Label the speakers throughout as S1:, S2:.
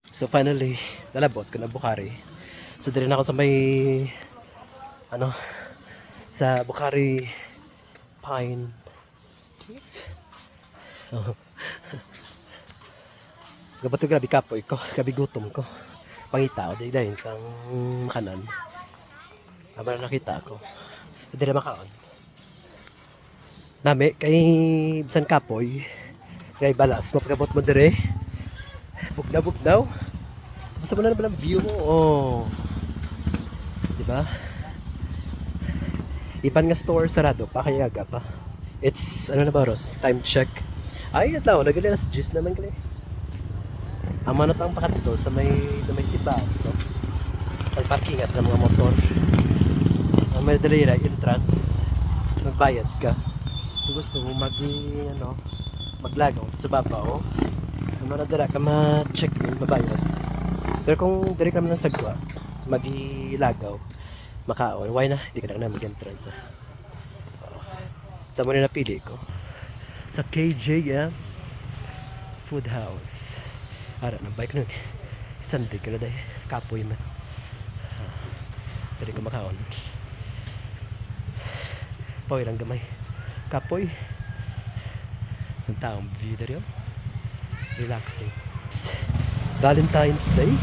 S1: So finally, nalabot ko na Bukhari. So dire na ako sa may ano sa Bukhari Pine Trees. Oh. Gabato grabe kapoy ko, grabe gutom ko. Pangita ko dahil sa makanan. Aba na nakita ko. Dire makaon. Nami kay bisan kapoy. Kay balas mapagabot mo dire. Bugnaw. Basta mo na naman ang view mo. Oh. Diba? Ipan nga store sarado pa kaya aga pa. It's ano na ba Ross? Time check. Ay, ito nagali alas 10 naman gali. Amo na tang pakadto sa may siba, no? Pag-parking at sa mga motor. Ang may dalira entrance. Magbayad ka. Kung gusto mo maglagaw sa babaw, ano na dira ka ma-check in, mabayad. Pero kung diri ka man sa sagwa, magilagaw, makaon, why na? Hindi ka na mag-entrance. Sa muna napili ko. Sa KJM Food House. Ara ng bike nun. Sandi ka na dahil. Kapoy man. Dali ka makaon. Poy lang gamay. Kapoy. Ang taong view dali. Relaxing. Valentine's Day.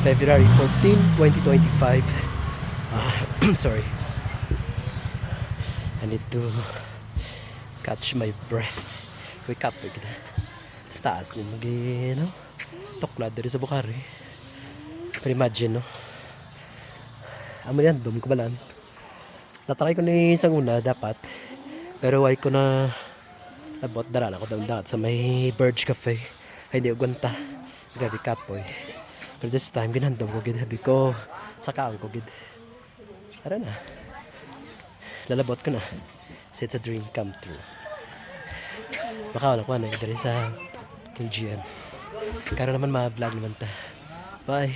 S1: February 14, 2025. Sorry. I need to catch my breath. Wake up. Sa taas din mag tukla diri sa Bukhari. Pero imagine, no? Amo yan, dum ko balan. Natry ko ni isang una, dapat. Pero why ko na nabot daran ako daw sa may Birch Cafe. Ay, hindi ko gwanta. Grabe kapoy. Pero this time, ginandom ko gid. Habi ko, sakaang ko gid. Tara na. Lalabot ko na. So it's a dream come true. Makawala ko na diri sa KGM. Karon naman ma-vlog naman ta. Bye.